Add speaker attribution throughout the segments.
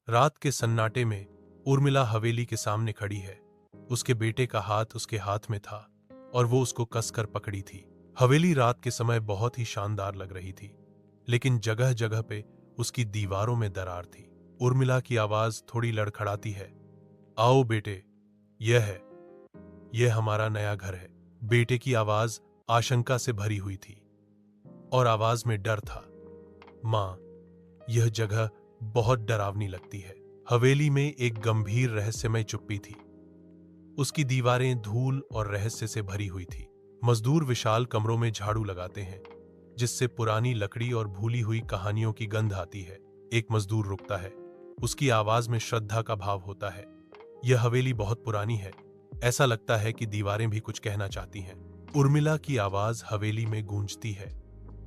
Speaker 1: रात के सन्नाटे में उर्मिला हवेली के सामने खड़ी है। उसके बेटे का हाथ उसके हाथ में था और वो उसको कसकर पकड़ी थी। हवेली रात के समय बहुत ही शानदार लग रही थी, लेकिन जगह जगह पे उसकी दीवारों में दरार थी। उर्मिला की आवाज थोड़ी लड़खड़ाती है। आओ बेटे, यह हमारा नया घर है। बेटे की आवाज आशंका से भरी हुई थी और आवाज में डर था। मां, यह जगह बहुत डरावनी लगती है। हवेली में एक गंभीर रहस्यमय चुप्पी थी। उसकी दीवारें धूल और रहस्य से भरी हुई थी। मजदूर विशाल कमरों में झाड़ू लगाते हैं, जिससे पुरानी लकड़ी और भूली हुई कहानियों की गंध आती है। एक मजदूर रुकता है। उसकी आवाज में श्रद्धा का भाव होता है। यह हवेली बहुत पुरानी है। ऐसा लगता है कि दीवारें भी कुछ कहना चाहती हैं। उर्मिला की आवाज हवेली में गूंजती है,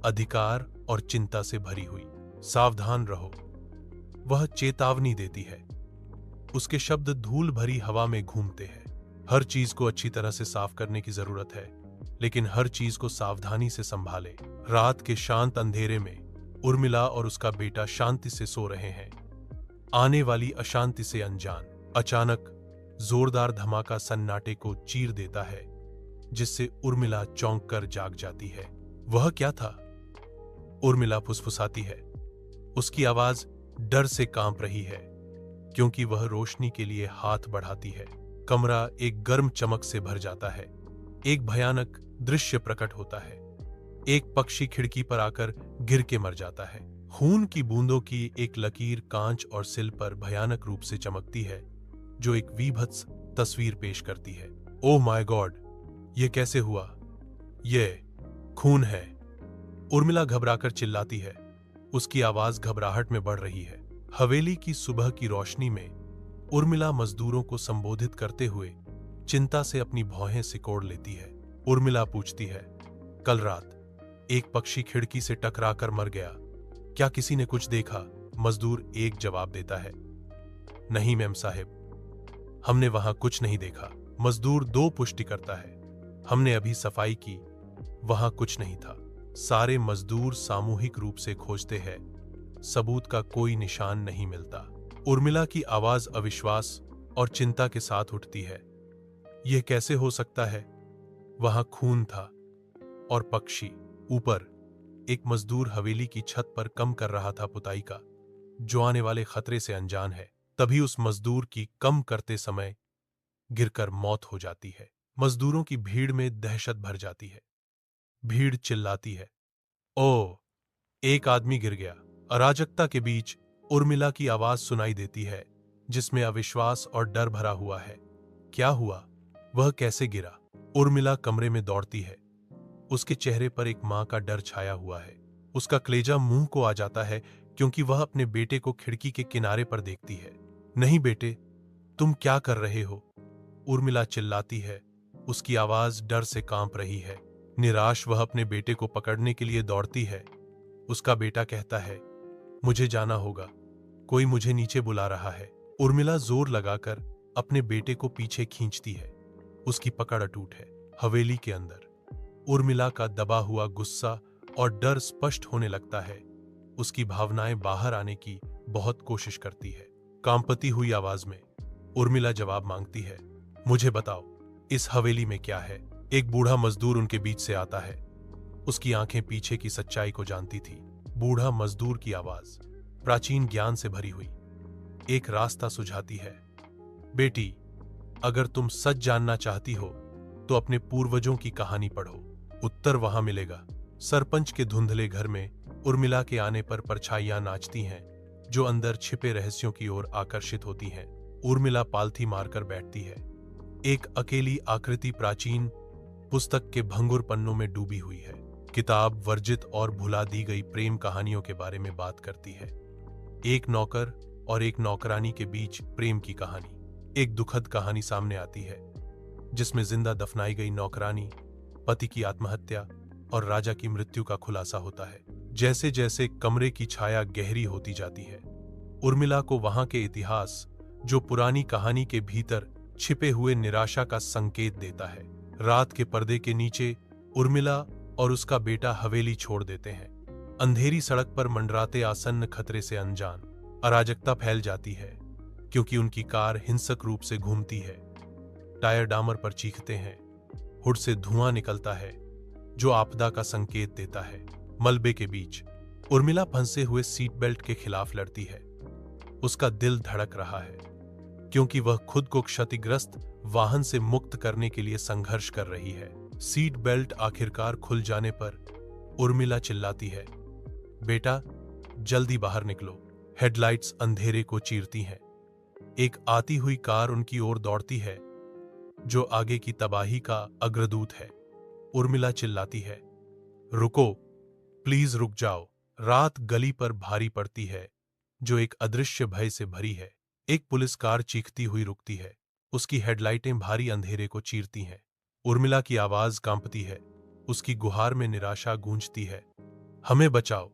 Speaker 1: अधिकार और चिंता से भरी हुई। सावधान रहो, वह चेतावनी देती है। उसके शब्द धूल भरी हवा में घूमते हैं। हर चीज को अच्छी तरह से साफ करने की जरूरत है, लेकिन हर चीज को सावधानी से संभाले। रात के शांत अंधेरे में उर्मिला और उसका बेटा शांति से सो रहे हैं, आने वाली अशांति से अनजान। अचानक जोरदार धमाका सन्नाटे को चीर देता है, जिससे उर्मिला चौंक कर जाग जाती है। वह क्या था? उर्मिला फुसफुसाती है। उसकी आवाज डर से कांप रही है, क्योंकि वह रोशनी के लिए हाथ बढ़ाती है। कमरा एक गर्म चमक से भर जाता है। एक भयानक दृश्य प्रकट होता है। एक पक्षी खिड़की पर आकर गिर के मर जाता है। खून की बूंदों की एक लकीर कांच और सिल पर भयानक रूप से चमकती है, जो एक वीभत्स तस्वीर पेश करती है। ओह माय गॉड, यह कैसे हुआ? यह खून है। उर्मिला घबराकर चिल्लाती है। उसकी आवाज घबराहट में बढ़ रही है। हवेली की सुबह की रोशनी में उर्मिला मजदूरों को संबोधित करते हुए चिंता से अपनी भौहें सिकोड़ लेती है। उर्मिला पूछती है, कल रात एक पक्षी खिड़की से टकराकर मर गया, क्या किसी ने कुछ देखा? मजदूर एक जवाब देता है, नहीं मैम साहिब, हमने वहां कुछ नहीं देखा। मजदूर दो पुष्टि करता है, हमने अभी सफाई की, वहां कुछ नहीं था। सारे मजदूर सामूहिक रूप से खोजते हैं, सबूत का कोई निशान नहीं मिलता। उर्मिला की आवाज अविश्वास और चिंता के साथ उठती है। यह कैसे हो सकता है? वहां खून था और पक्षी। ऊपर एक मजदूर हवेली की छत पर कम कर रहा था पुताई का, जो आने वाले खतरे से अनजान है। तभी उस मजदूर की कम करते समय गिरकर मौत हो जाती है। मजदूरों की भीड़ में दहशत भर जाती है। भीड़ चिल्लाती है, ओह, एक आदमी गिर गया। अराजकता के बीच उर्मिला की आवाज सुनाई देती है, जिसमें अविश्वास और डर भरा हुआ है। क्या हुआ? वह कैसे गिरा? उर्मिला कमरे में दौड़ती है। उसके चेहरे पर एक मां का डर छाया हुआ है। उसका कलेजा मुंह को आ जाता है, क्योंकि वह अपने बेटे को खिड़की के किनारे पर देखती है। नहीं बेटे, तुम क्या कर रहे हो? उर्मिला चिल्लाती है। उसकी आवाज डर से कांप रही है। निराश वह अपने बेटे को पकड़ने के लिए दौड़ती है। उसका बेटा कहता है, मुझे जाना होगा, कोई मुझे नीचे बुला रहा है। उर्मिला जोर लगाकर अपने बेटे को पीछे खींचती है। उसकी पकड़ अटूट है। हवेली के अंदर उर्मिला का दबा हुआ गुस्सा और डर स्पष्ट होने लगता है। उसकी भावनाएं बाहर आने की बहुत कोशिश करती है। कांपती हुई आवाज में उर्मिला जवाब मांगती है, मुझे बताओ, इस हवेली में क्या है? एक बूढ़ा मजदूर उनके बीच से आता है। उसकी आंखें पीछे की सच्चाई को जानती थी। बूढ़ा मजदूर की आवाज प्राचीन ज्ञान से भरी हुई एक रास्ता सुझाती है। बेटी, अगर तुम सच जानना चाहती हो तो अपने पूर्वजों की कहानी पढ़ो, उत्तर वहां मिलेगा। सरपंच के धुंधले घर में उर्मिला के आने पर परछाइयां नाचती हैं, जो अंदर छिपे रहस्यों की ओर आकर्षित होती हैं। उर्मिला पालथी मारकर बैठती है। एक अकेली आकृति प्राचीन पुस्तक के भंगुर पन्नों में डूबी हुई है। किताब वर्जित और भुला दी गई प्रेम कहानियों के बारे में बात करती है। एक नौकर और एक नौकरानी के बीच प्रेम की कहानी। एक दुखद कहानी सामने आती है, जिसमें जिंदा दफनाई गई नौकरानी, पति की आत्महत्या और राजा की मृत्यु का खुलासा होता है। जैसे जैसे कमरे की छाया गहरी होती जाती है, उर्मिला को वहां के इतिहास, जो पुरानी कहानी के भीतर छिपे हुए निराशा का संकेत देता है। रात के पर्दे के नीचे उर्मिला और उसका बेटा हवेली छोड़ देते हैं। अंधेरी सड़क पर मंडराते आसन्न खतरे से अनजान। अराजकता फैल जाती है क्योंकि उनकी कार हिंसक रूप से घूमती है। टायर डामर पर चीखते हैं, हुड से धुआं निकलता है जो आपदा का संकेत देता है। मलबे के बीच उर्मिला फंसे हुए सीट बेल्ट के खिलाफ लड़ती है। उसका दिल धड़क रहा है क्योंकि वह खुद को क्षतिग्रस्त वाहन से मुक्त करने के लिए संघर्ष कर रही है। सीट बेल्ट आखिरकार खुल जाने पर उर्मिला चिल्लाती है, बेटा जल्दी बाहर निकलो। हेडलाइट्स अंधेरे को चीरती हैं। एक आती हुई कार उनकी ओर दौड़ती है जो आगे की तबाही का अग्रदूत है। उर्मिला चिल्लाती है, रुको, प्लीज रुक जाओ। रात गली पर भारी पड़ती है जो एक अदृश्य भय से भरी है। एक पुलिस कार चीखती हुई रुकती है। उसकी हेडलाइटें भारी अंधेरे को चीरती हैं। उर्मिला की आवाज कांपती है। उसकी गुहार में निराशा गूंजती है, हमें बचाओ,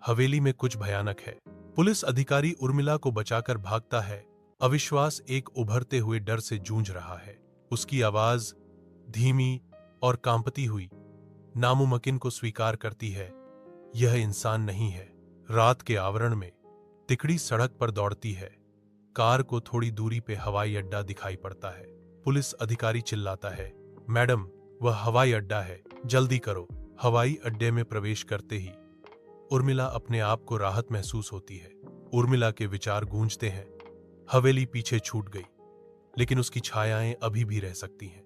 Speaker 1: हवेली में कुछ भयानक है। पुलिस अधिकारी उर्मिला को बचाकर भागता है। अविश्वास एक उभरते हुए डर से जूझ रहा है। उसकी आवाज धीमी और कांपती हुई नामुमकिन को स्वीकार करती है, यह इंसान नहीं है। रात के आवरण में तिकड़ी सड़क पर दौड़ती है। कार को थोड़ी दूरी पे हवाई अड्डा दिखाई पड़ता है। पुलिस अधिकारी चिल्लाता है, मैडम वह हवाई अड्डा है, जल्दी करो। हवाई अड्डे में प्रवेश करते ही उर्मिला अपने आप को राहत महसूस होती है। उर्मिला के विचार गूंजते हैं, हवेली पीछे छूट गई, लेकिन उसकी छायाएं अभी भी रह सकती हैं।